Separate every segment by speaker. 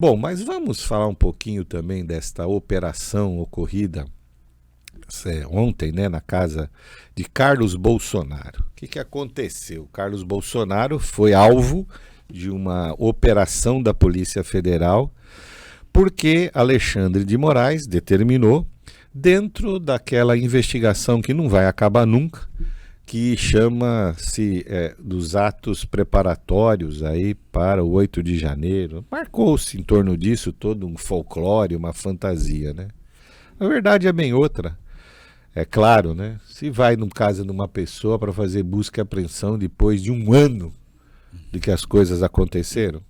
Speaker 1: Bom, mas vamos falar um pouquinho também desta operação ocorrida ontem, né, na casa de Carlos Bolsonaro. O que aconteceu? Carlos Bolsonaro foi alvo de uma operação da Polícia Federal porque Alexandre de Moraes determinou, dentro daquela investigação que não vai acabar nunca, que chama-se dos atos preparatórios aí para o 8 de janeiro. Marcou-se em torno disso todo um folclore, uma fantasia, né? A verdade é bem outra. É claro, né? Se vai no caso de uma pessoa para fazer busca e apreensão depois de um ano de que as coisas aconteceram,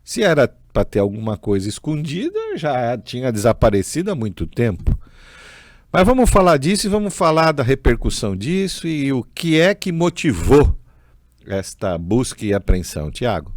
Speaker 1: se era para ter alguma coisa escondida, já tinha desaparecido há muito tempo. Mas vamos falar disso e vamos falar da repercussão disso e o que é que motivou esta busca e apreensão, Tiago.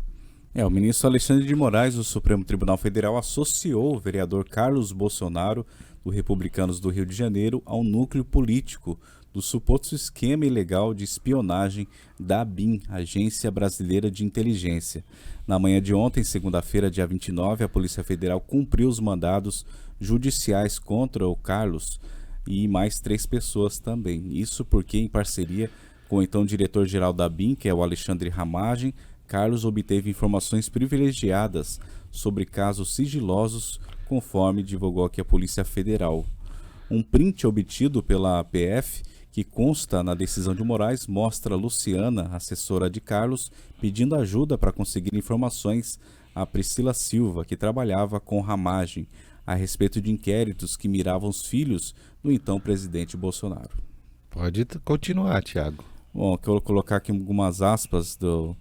Speaker 2: O ministro Alexandre de Moraes do Supremo Tribunal Federal associou o vereador Carlos Bolsonaro, do Republicanos do Rio de Janeiro, ao núcleo político do suposto esquema ilegal de espionagem da ABIN, Agência Brasileira de Inteligência. Na manhã de ontem, segunda-feira, dia 29, a Polícia Federal cumpriu os mandados judiciais contra o Carlos e mais 3 pessoas também. Isso porque, em parceria com o então diretor-geral da ABIN, que é o Alexandre Ramagem, Carlos obteve informações privilegiadas sobre casos sigilosos, conforme divulgou aqui a Polícia Federal. Um print obtido pela PF, que consta na decisão de Moraes, mostra Luciana, assessora de Carlos, pedindo ajuda para conseguir informações a Priscila Silva, que trabalhava com Ramagem, a respeito de inquéritos que miravam os filhos do então presidente Bolsonaro.
Speaker 1: Pode continuar, Tiago.
Speaker 2: Bom, eu vou colocar aqui algumas aspas do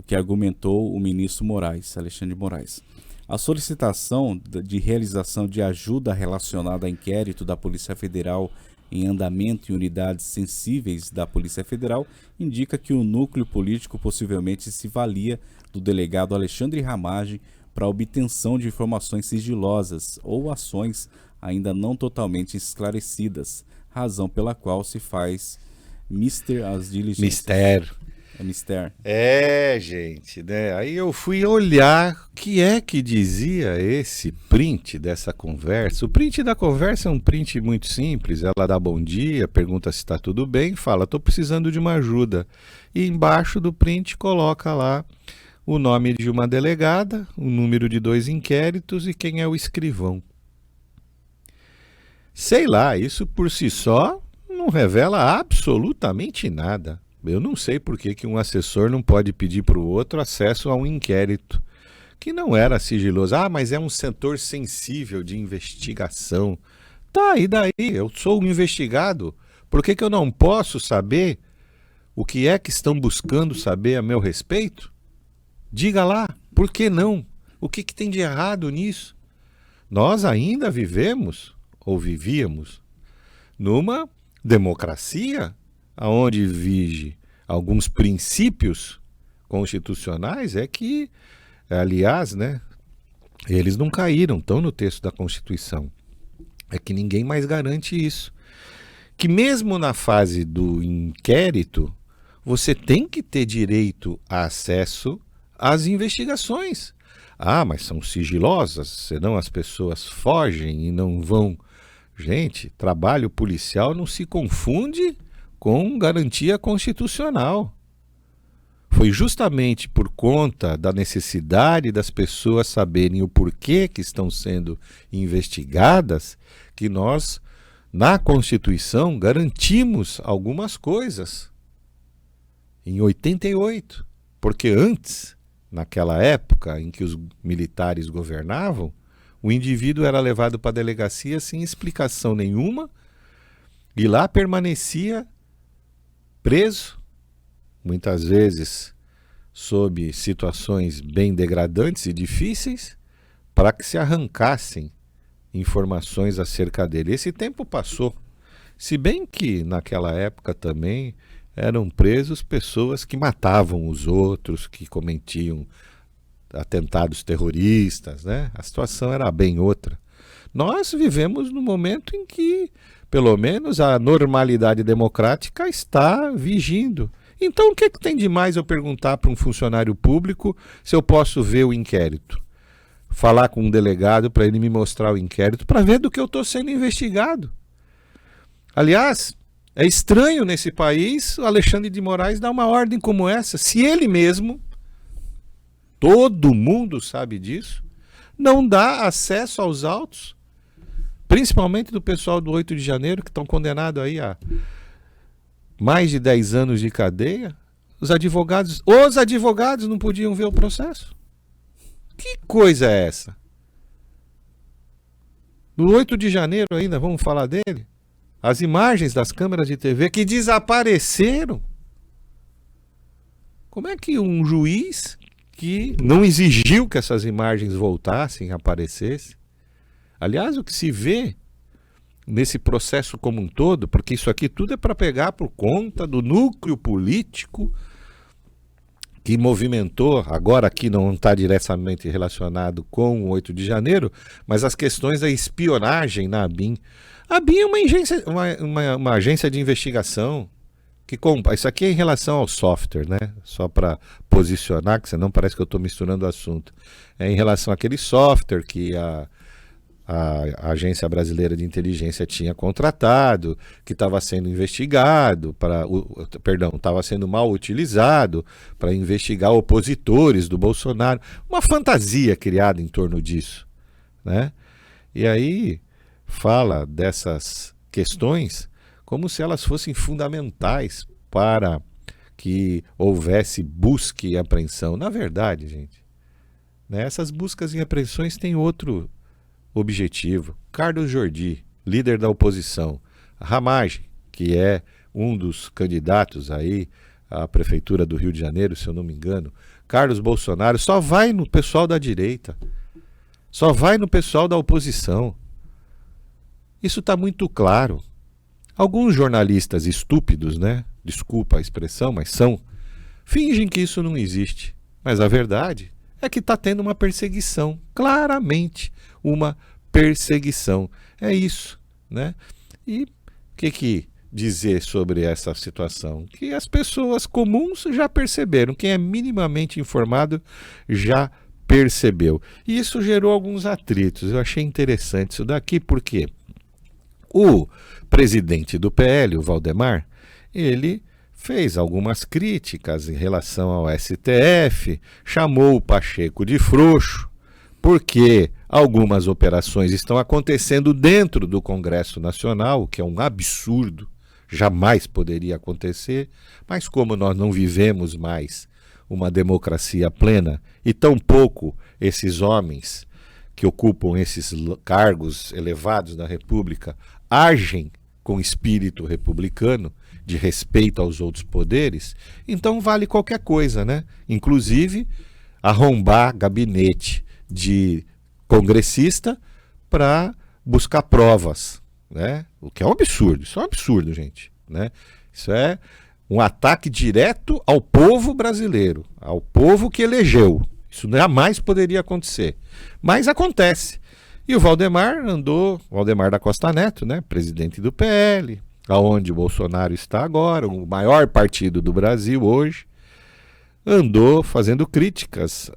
Speaker 2: que argumentou o ministro Moraes, Alexandre de Moraes. A solicitação de realização de ajuda relacionada a inquérito da Polícia Federal em andamento em unidades sensíveis da Polícia Federal indica que o núcleo político possivelmente se valia do delegado Alexandre Ramagem para obtenção de informações sigilosas ou ações ainda não totalmente esclarecidas, razão pela qual se faz as diligências. Mistério.
Speaker 1: Gente, né? Aí eu fui olhar o que é que dizia esse print dessa conversa. O print da conversa é um print muito simples. Ela dá bom dia, pergunta se está tudo bem, fala, estou precisando de uma ajuda. E embaixo do print coloca lá o nome de uma delegada, o número de 2 inquéritos e quem é o escrivão. Sei lá, isso por si só não revela absolutamente nada. Eu não sei por que um assessor não pode pedir para o outro acesso a um inquérito que não era sigiloso. Ah, mas é um setor sensível de investigação. Tá, e daí? Eu sou um investigado. Por que eu não posso saber o que é que estão buscando saber a meu respeito? Diga lá, por que não? O que tem de errado nisso? Nós ainda vivemos, ou vivíamos, numa democracia onde vige alguns princípios constitucionais, é que, aliás, né, eles não caíram, estão no texto da Constituição. É que ninguém mais garante isso. Que mesmo na fase do inquérito, você tem que ter direito a acesso às investigações. Ah, mas são sigilosas, senão as pessoas fogem e não vão. Gente, trabalho policial não se confunde com garantia constitucional. Foi justamente por conta da necessidade das pessoas saberem o porquê que estão sendo investigadas que nós, na Constituição, garantimos algumas coisas. Em 88, porque antes, naquela época em que os militares governavam, o indivíduo era levado para a delegacia sem explicação nenhuma e lá permanecia preso, muitas vezes sob situações bem degradantes e difíceis, para que se arrancassem informações acerca dele. Esse tempo passou, se bem que naquela época também eram presos pessoas que matavam os outros, que cometiam atentados terroristas, né? A situação era bem outra. Nós vivemos no momento em que, pelo menos, a normalidade democrática está vigindo. Então, o que tem de mais eu perguntar para um funcionário público se eu posso ver o inquérito? falar com um delegado para ele me mostrar o inquérito, para ver do que eu estou sendo investigado. Aliás, é estranho nesse país o Alexandre de Moraes dar uma ordem como essa, se ele mesmo, todo mundo sabe disso, não dá acesso aos autos, principalmente do pessoal do 8 de janeiro, que estão condenados aí a mais de 10 anos de cadeia. Os advogados não podiam ver o processo. Que coisa é essa? No 8 de janeiro ainda, vamos falar dele? As imagens das câmeras de TV que desapareceram. Como é que um juiz que não exigiu que essas imagens voltassem, aparecessem? Aliás, o que se vê nesse processo como um todo, porque isso aqui tudo é para pegar por conta do núcleo político que movimentou, agora aqui não está diretamente relacionado com o 8 de janeiro, mas as questões da espionagem na ABIN. A ABIN é uma agência de investigação que compra. Isso aqui é em relação ao software, né? Só para posicionar, que senão parece que eu estou misturando o assunto. É em relação àquele software que a Agência Brasileira de Inteligência tinha contratado, que estava sendo investigado, estava sendo mal utilizado para investigar opositores do Bolsonaro. Uma fantasia criada em torno disso, né? E aí fala dessas questões como se elas fossem fundamentais para que houvesse busca e apreensão. Na verdade, gente, né, essas buscas e apreensões têm outro objetivo. Carlos Jordi, líder da oposição. Ramagem, que é um dos candidatos aí à prefeitura do Rio de Janeiro, se eu não me engano. Carlos Bolsonaro, só vai no pessoal da direita. Só vai no pessoal da oposição. Isso está muito claro. Alguns jornalistas estúpidos, né? Desculpa a expressão, mas são. Fingem que isso não existe. Mas a verdade é que está tendo uma perseguição. Claramente uma perseguição. É isso, né? E o que dizer sobre essa situação? Que as pessoas comuns já perceberam. Quem é minimamente informado já percebeu. E isso gerou alguns atritos. Eu achei interessante isso daqui, porque o presidente do PL, o Valdemar, ele fez algumas críticas em relação ao STF, chamou o Pacheco de frouxo, porque algumas operações estão acontecendo dentro do Congresso Nacional, o que é um absurdo, jamais poderia acontecer, mas como nós não vivemos mais uma democracia plena, e tampouco esses homens que ocupam esses cargos elevados na República agem com espírito republicano, de respeito aos outros poderes, então vale qualquer coisa, né? Inclusive arrombar gabinete de congressista para buscar provas, né? O que é um absurdo, isso é um absurdo, gente, né? Isso é um ataque direto ao povo brasileiro, ao povo que elegeu. Isso jamais poderia acontecer, mas acontece. E o Valdemar da Costa Neto, né, presidente do PL, aonde o Bolsonaro está agora, o maior partido do Brasil hoje, andou fazendo críticas